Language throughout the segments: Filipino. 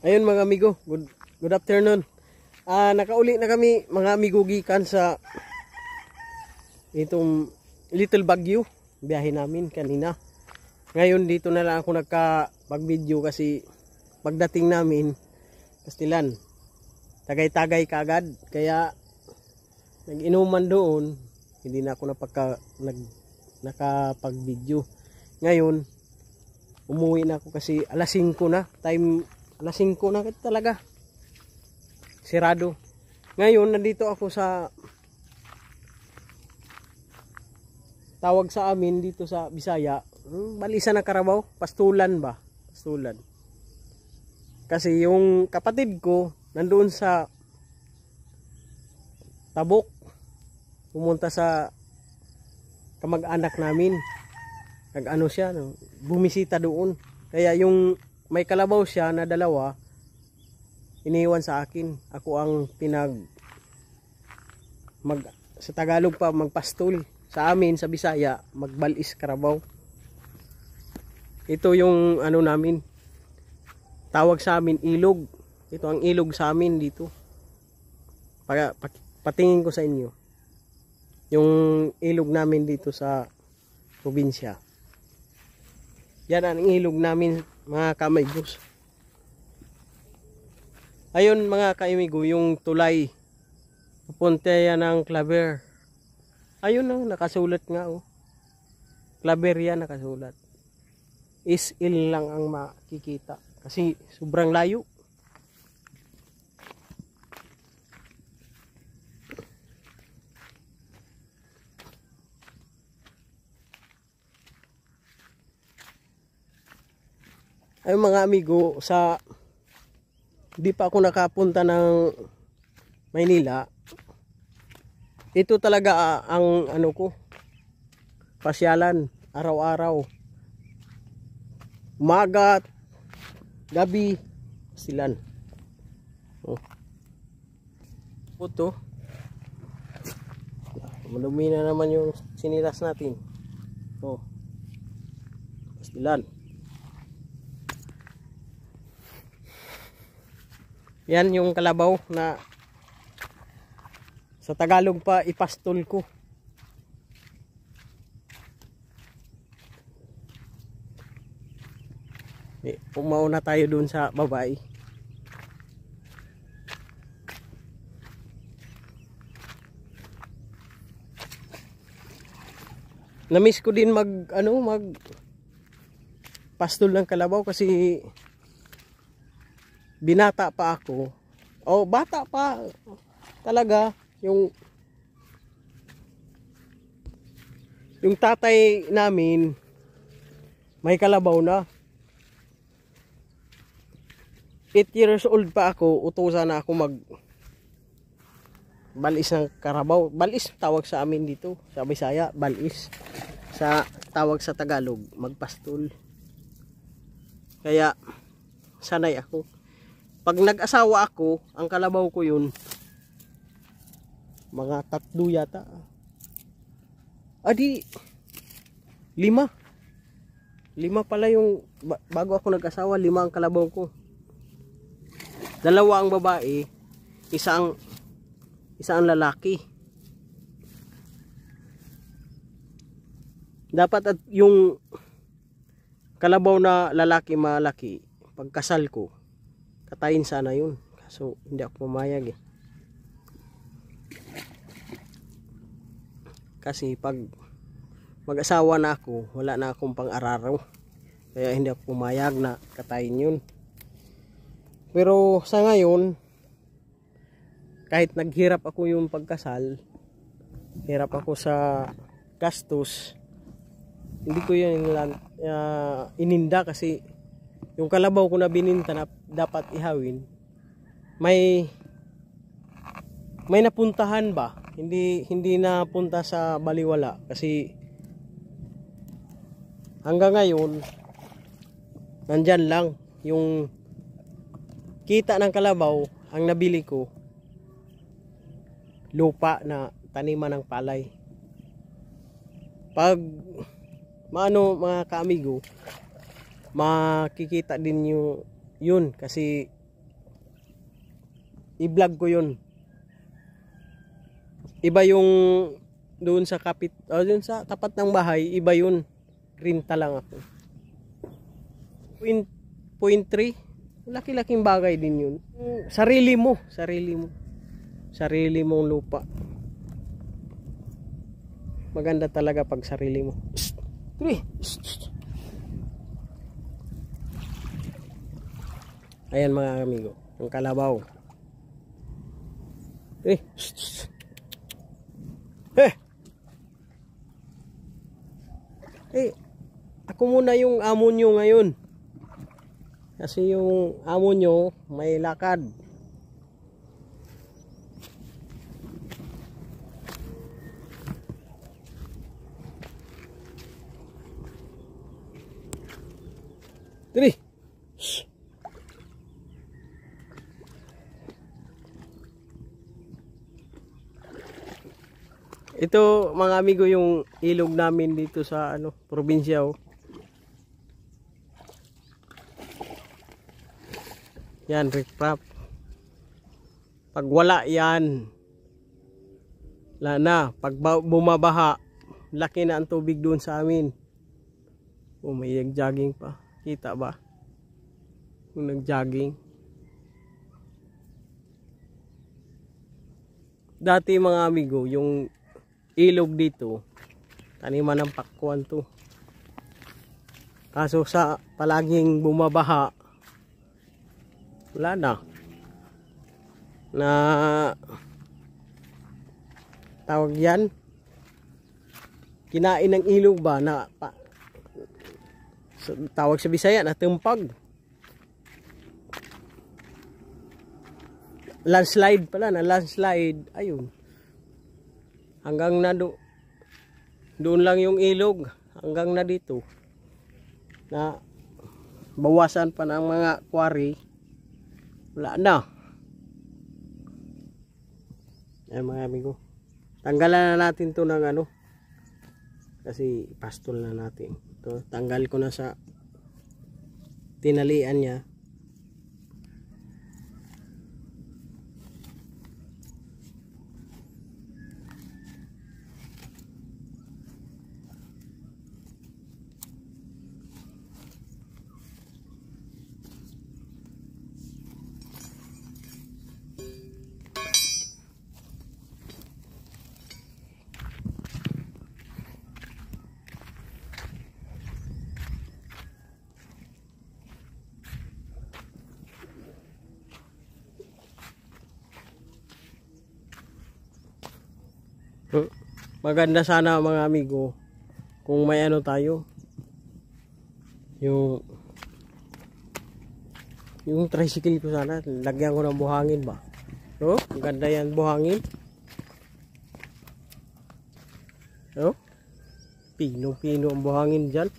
Ayun mga amigo, good afternoon. Nakauli na kami mga amigo gikan sa itong Little Baguio. Biyahe namin kanina. Ngayon dito na lang ako nagka-video kasi pagdating namin Kastilan, tagay-tagay kaagad. Kaya nag-inuman doon, hindi na ako nakapag-video. Ngayon, umuwi na ako kasi alas 5 na. Alas 5 na talaga. Sirado. Ngayon, nandito ako sa tawag sa amin dito sa Bisaya. Balisa na Carabao. Pastulan ba? Pastulan. Kasi yung kapatid ko, nandoon sa Tabok. Pumunta sa kamag-anak namin. Nag-ano siya, no? Bumisita doon. Kaya yung may kalabaw siya na dalawa, iniwan sa akin. Ako ang sa Tagalog pa magpastol. Sa amin sa Bisaya magbalis Carabao. Ito yung ano namin, tawag sa amin ilog. Ito ang ilog sa amin dito. Patingin ko sa inyo yung ilog namin dito sa probinsya. Yan ang ilog namin mga kaamigos. Ayun mga kaimigo, yung tulay papunta yan ng Claver. Ayun oh, nakasulat nga oh. Claver yan nakasulat. Is-il lang ang makikita kasi sobrang layo. Ayun mga amigo, di pa ako nakapunta ng Maynila. Ito talaga ang ano ko, pasyalan araw-araw, umaga, gabi, Kastilan. Puto, madumi na naman yung sinilas natin. Kastilan. Yan yung kalabaw na sa Tagalog pa ipastol ko. Pumauna tayo dun sa babae. Namiss ko din mag pastol ng kalabaw kasi binata pa ako. Bata pa talaga yung tatay namin may kalabaw na. 8 years old pa ako, utusan na ako balis ng karabaw. Balis tawag sa amin dito sa Bisaya, balis. Sa tawag sa Tagalog, magpastol. Kaya sanay ako. Pag nag-asawa ako, ang kalabaw ko yun, mga 3 yata. 5 pala yung, bago ako nag-asawa, 5 ang kalabaw ko. 2 ang babae, isa ang lalaki. Dapat at yung kalabaw na lalaki malaki, pagkasal ko, katayin sana yun. Kaso hindi ako pumayag eh. Kasi pag mag-asawa na ako, wala na akong pang-araraw. Kaya hindi ako pumayag na katayin yun. Pero sa ngayon, kahit naghirap ako yung pagkasal, hirap ako sa gastos, hindi ko yun ininda kasi yung kalabaw ko na bininta na dapat ihawin, may napuntahan ba? Hindi napunta sa baliwala kasi hanggang ngayon nandyan lang yung kita ng kalabaw. Ang nabili ko lupa na taniman ng palay. Pag mga kaamigo, makikita din yun kasi i-vlog ko yun. Iba yung doon sa doon sa tapat ng bahay, iba yun. Renta lang ako. Point 3. Laki-laking bagay din yun. Sarili mo. Sarili mong lupa. Maganda talaga pag sarili mo. Ayan mga amigo, ang kalabaw. Ako muna yung amo nyo ngayon. Kasi yung amo nyo may lakad. Tiri. Ito mga amigo yung ilog namin dito sa probinsya. Yan, riprap. Pag wala yan, wala na. Pag bumabaha, laki na ang tubig doon sa amin. May nag-jogging pa. Kita ba? Kung nag-jogging. Dati mga amigo, yung ilog dito, taniman ng pakwan to. Kaso sa palaging bumabaha, wala na. Tawag yan, kinain ng ilog ba na tawag sa Bisaya na tumpag. Landslide pala, na landslide. Ayun. Hanggang na doon lang yung ilog, hanggang na dito. Na bawasan pa ng mga quarry. Wala na. Ayan mga amigo. Tanggalan na natin to ng kasi pastol na natin. Ito, tanggal ko na sa tinalian niya. Maganda sana mga amigo kung may tayo, yung tricycle ko sana lagyan ko ng buhangin ba. Maganda yan buhangin. Pino ang buhangin dyan.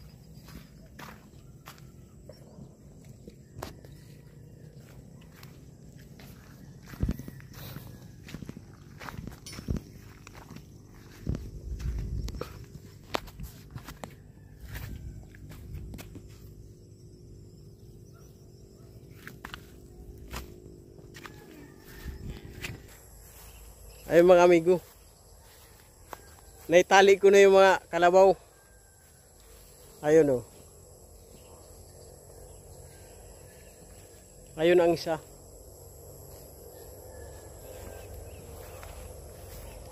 Ayun mga amigo, naitali ko na yung mga kalabaw. Ayun ayun ang isa.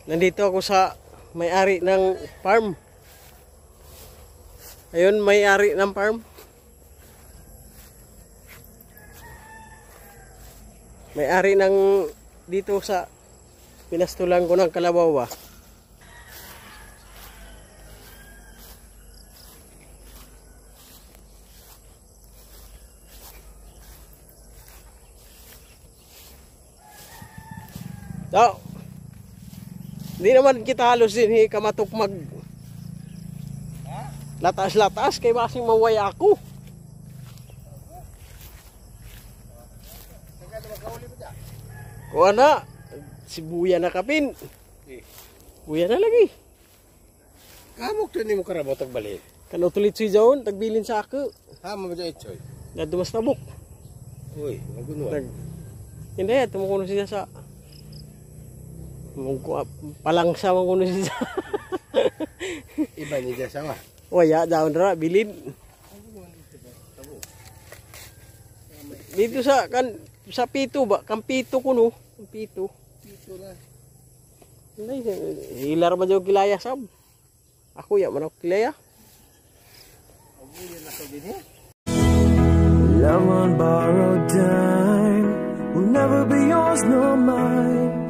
Nandito ako sa may-ari ng farm. Ayun, may-ari ng farm. May-ari ng dito sa pinastulan ko ng kalabaw ba. So, hindi naman kita halos din kamatok mag latas-latas kay basing mawaya ako. Kuha na si buya na kapin. Buya na lagi. Kamok to ni mo karabaw tagbalik. Kano tulit si John tagbilin sa ako. Ha mo ba itoy? Nadumas tabok. Uy, magunwa. Hindi, tumukuno siya sa palangsa mo kuno siya. Iba ni dia sama. Waya daon ra bilid. Dito sa sa pito ba? Kampito kuno, kampito. Ito na. Hindi, hilar ba daw kilaya sab? Ako ya man ako kilaya. Abuyan ako din eh. Love on borrowed time will never be yours nor mine.